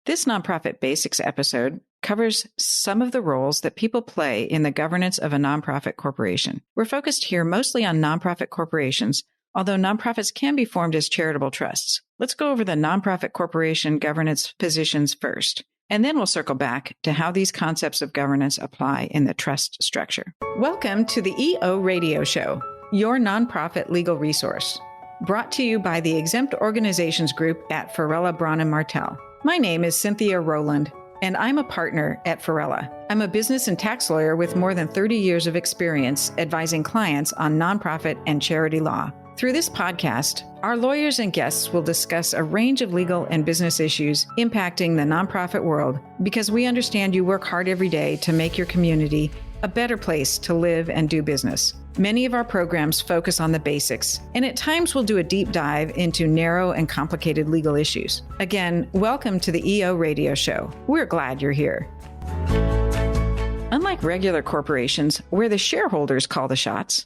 This Nonprofit Basics episode covers some of the roles that people play in the governance of a nonprofit corporation. We're focused here mostly on nonprofit corporations, although nonprofits can be formed as charitable trusts. Let's go over the nonprofit corporation governance positions first, and then we'll circle back to how these concepts of governance apply in the trust structure. Welcome to the EO Radio Show, your nonprofit legal resource, brought to you by the Exempt Organizations Group at Farella Braun Martel. My name is Cynthia Rowland, and I'm a partner at Farella. I'm a business and tax lawyer with more than 30 years of experience advising clients on nonprofit and charity law. Through this podcast, our lawyers and guests will discuss a range of legal and business issues impacting the nonprofit world because we understand you work hard every day to make your community a better place to live and do business. Many of our programs focus on the basics, and at times we'll do a deep dive into narrow and complicated legal issues. Again, welcome to the EO Radio Show. We're glad you're here. Unlike regular corporations, where the shareholders call the shots,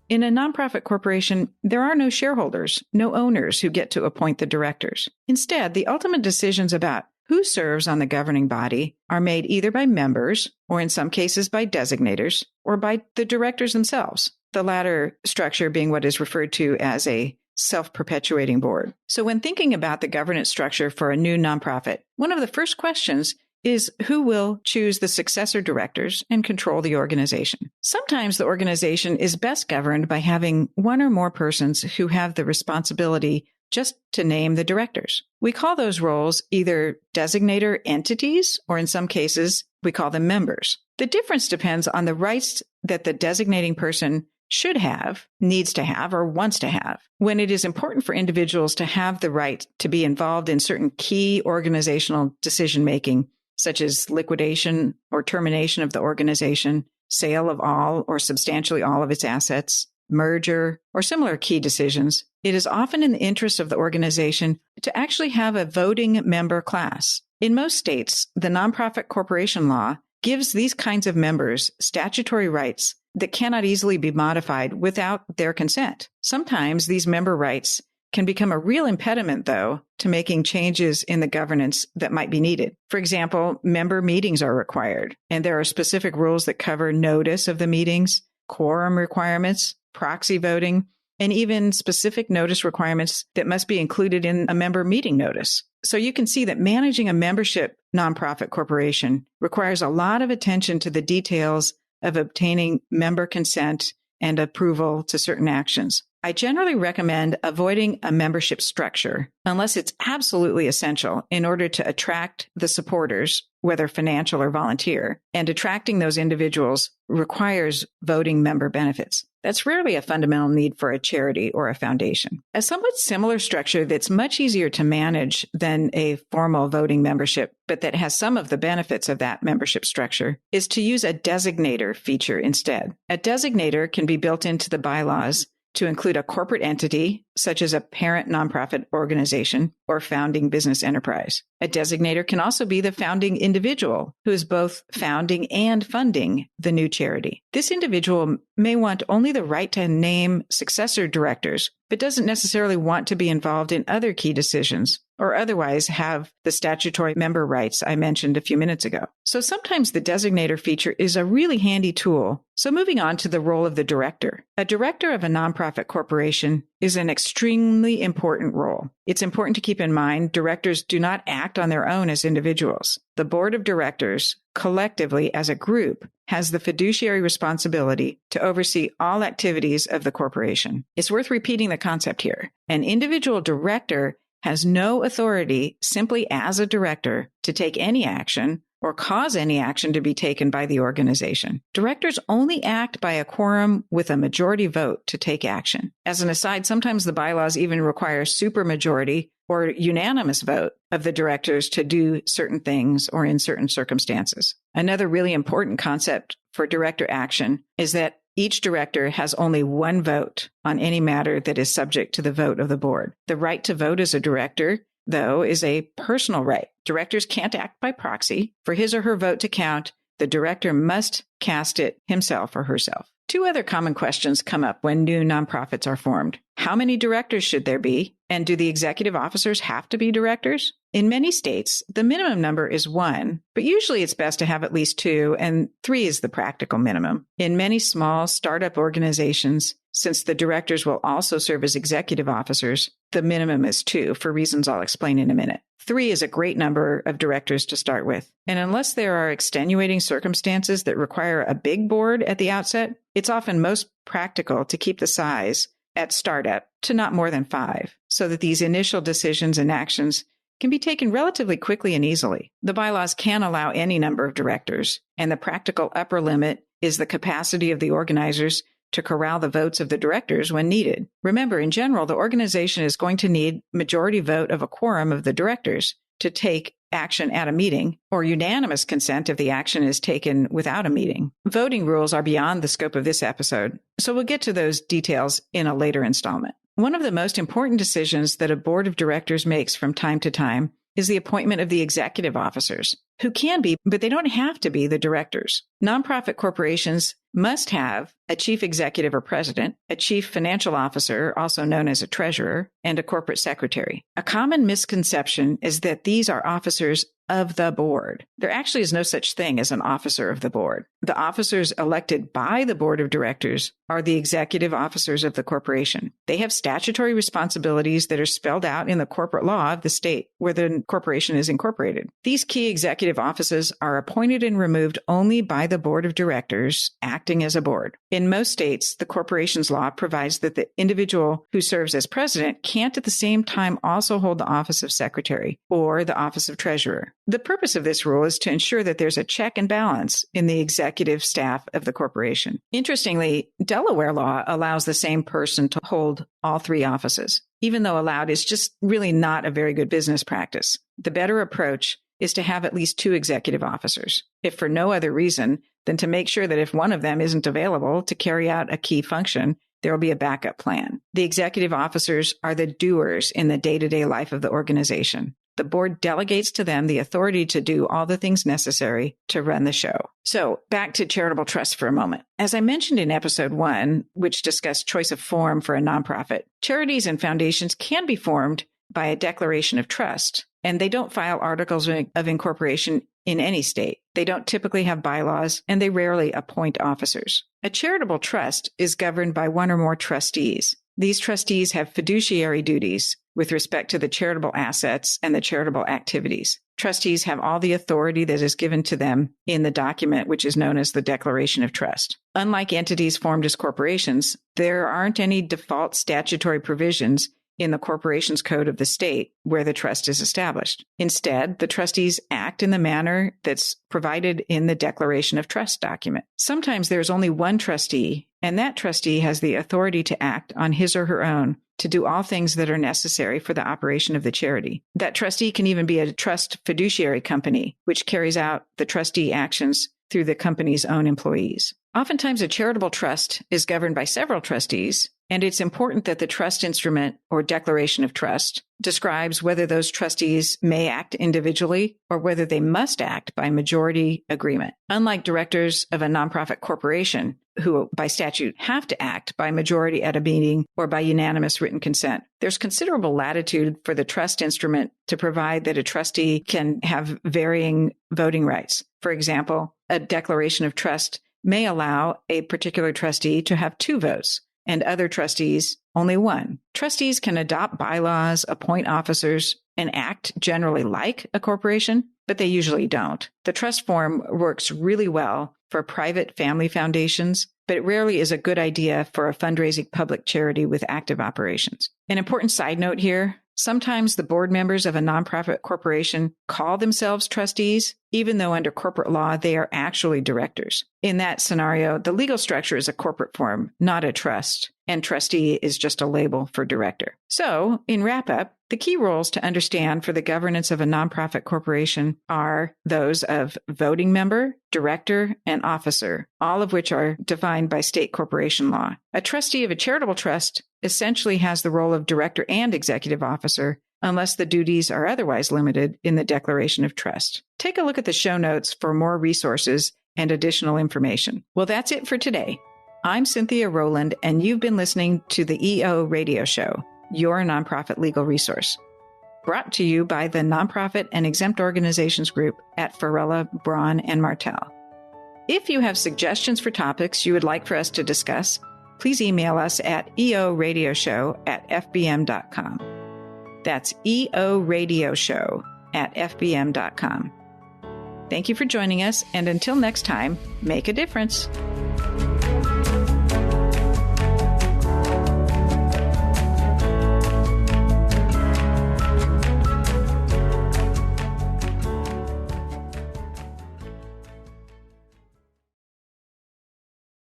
in a nonprofit corporation, there are no shareholders, no owners who get to appoint the directors. Instead, the ultimate decisions about who serves on the governing body are made either by members, or in some cases by designators, or by the directors themselves, the latter structure being what is referred to as a self-perpetuating board. So when thinking about the governance structure for a new nonprofit, one of the first questions is who will choose the successor directors and control the organization. Sometimes the organization is best governed by having one or more persons who have the responsibility just to name the directors. We call those roles either designator entities, or in some cases, we call them members. The difference depends on the rights that the designating person should have, needs to have, or wants to have. When it is important for individuals to have the right to be involved in certain key organizational decision-making, such as liquidation or termination of the organization, sale of all or substantially all of its assets, merger, or similar key decisions, it is often in the interest of the organization to actually have a voting member class. In most states, the nonprofit corporation law gives these kinds of members statutory rights that cannot easily be modified without their consent. Sometimes these member rights can become a real impediment, though, to making changes in the governance that might be needed. For example, member meetings are required, and there are specific rules that cover notice of the meetings, quorum requirements, proxy voting, and even specific notice requirements that must be included in a member meeting notice. So you can see that managing a membership nonprofit corporation requires a lot of attention to the details of obtaining member consent and approval to certain actions. I generally recommend avoiding a membership structure unless it's absolutely essential in order to attract the supporters, whether financial or volunteer, and attracting those individuals requires voting member benefits. That's rarely a fundamental need for a charity or a foundation. A somewhat similar structure that's much easier to manage than a formal voting membership, but that has some of the benefits of that membership structure, is to use a designator feature instead. A designator can be built into the bylaws to include a corporate entity, such as a parent nonprofit organization or founding business enterprise. A designator can also be the founding individual who is both founding and funding the new charity. This individual may want only the right to name successor directors, but doesn't necessarily want to be involved in other key decisions or otherwise have the statutory member rights I mentioned a few minutes ago. So sometimes the designator feature is a really handy tool. So moving on to the role of the director. A director of a nonprofit corporation is an extremely important role. It's important to keep in mind directors do not act on their own as individuals. The board of directors, collectively as a group, has the fiduciary responsibility to oversee all activities of the corporation. It's worth repeating the concept here. An individual director has no authority simply as a director to take any action or cause any action to be taken by the organization. Directors only act by a quorum with a majority vote to take action. As an aside, sometimes the bylaws even require supermajority or unanimous vote of the directors to do certain things or in certain circumstances. Another really important concept for director action is that each director has only one vote on any matter that is subject to the vote of the board. The right to vote as a director, though, is a personal right. Directors can't act by proxy. For his or her vote to count, the director must cast it himself or herself. Two other common questions come up when new nonprofits are formed. How many directors should there be? And do the executive officers have to be directors? In many states, the minimum number is 1, but usually it's best to have at least 2, and 3 is the practical minimum. In many small startup organizations, since the directors will also serve as executive officers, the minimum is 2 for reasons I'll explain in a minute. 3 is a great number of directors to start with. And unless there are extenuating circumstances that require a big board at the outset, it's often most practical to keep the size at startup to not more than 5, so that these initial decisions and actions can be taken relatively quickly and easily. The bylaws can allow any number of directors, and the practical upper limit is the capacity of the organizers to corral the votes of the directors when needed. Remember, in general, the organization is going to need majority vote of a quorum of the directors to take action at a meeting, or unanimous consent if the action is taken without a meeting. Voting rules are beyond the scope of this episode, so we'll get to those details in a later installment. One of the most important decisions that a board of directors makes from time to time is the appointment of the executive officers, who can be, but they don't have to be, the directors. Nonprofit corporations must have a chief executive or president, a chief financial officer, also known as a treasurer, and a corporate secretary. A common misconception is that these are officers of the board. There actually is no such thing as an officer of the board. The officers elected by the board of directors are the executive officers of the corporation. They have statutory responsibilities that are spelled out in the corporate law of the state where the corporation is incorporated. These key executive offices are appointed and removed only by the board of directors acting as a board. In most states, the corporation's law provides that the individual who serves as president can't at the same time also hold the office of secretary or the office of treasurer. The purpose of this rule is to ensure that there's a check and balance in the executive staff of the corporation. Interestingly, Delaware law allows the same person to hold all 3 offices. Even though allowed is just really not a very good business practice. The better approach is to have at least 2 executive officers, if for no other reason than to make sure that if one of them isn't available to carry out a key function, there will be a backup plan. The executive officers are the doers in the day-to-day life of the organization. The board delegates to them the authority to do all the things necessary to run the show. So back to charitable trusts for a moment. As I mentioned in episode 1, which discussed choice of form for a nonprofit, charities and foundations can be formed by a declaration of trust, and they don't file articles of incorporation in any state. They don't typically have bylaws, and they rarely appoint officers. A charitable trust is governed by one or more trustees. These trustees have fiduciary duties with respect to the charitable assets and the charitable activities. Trustees have all the authority that is given to them in the document, which is known as the Declaration of Trust. Unlike entities formed as corporations, there aren't any default statutory provisions in the corporation's code of the state where the trust is established. Instead, the trustees act in the manner that's provided in the Declaration of Trust document. Sometimes there's only one trustee, and that trustee has the authority to act on his or her own to do all things that are necessary for the operation of the charity. That trustee can even be a trust fiduciary company, which carries out the trustee actions through the company's own employees. Oftentimes, a charitable trust is governed by several trustees, and it's important that the trust instrument or declaration of trust describes whether those trustees may act individually or whether they must act by majority agreement. Unlike directors of a nonprofit corporation, who by statute have to act by majority at a meeting or by unanimous written consent, there's considerable latitude for the trust instrument to provide that a trustee can have varying voting rights. For example, a declaration of trust may allow a particular trustee to have 2 votes, and other trustees only 1. Trustees can adopt bylaws, appoint officers, and act generally like a corporation, but they usually don't. The trust form works really well for private family foundations, but it rarely is a good idea for a fundraising public charity with active operations. An important side note here, sometimes the board members of a nonprofit corporation call themselves trustees, even though under corporate law they are actually directors. In that scenario, the legal structure is a corporate form, not a trust, and trustee is just a label for director. So, in wrap-up, the key roles to understand for the governance of a nonprofit corporation are those of voting member, director, and officer, all of which are defined by state corporation law. A trustee of a charitable trust essentially has the role of director and executive officer, unless the duties are otherwise limited in the Declaration of Trust. Take a look at the show notes for more resources and additional information. Well, that's it for today. I'm Cynthia Rowland, and you've been listening to the EO Radio Show, your nonprofit legal resource. Brought to you by the Nonprofit and Exempt Organizations Group at Farella Braun Martel. If you have suggestions for topics you would like for us to discuss, please email us at eoradioshow@fbm.com. That's eoradioshow@fbm.com. Thank you for joining us, and until next time, make a difference.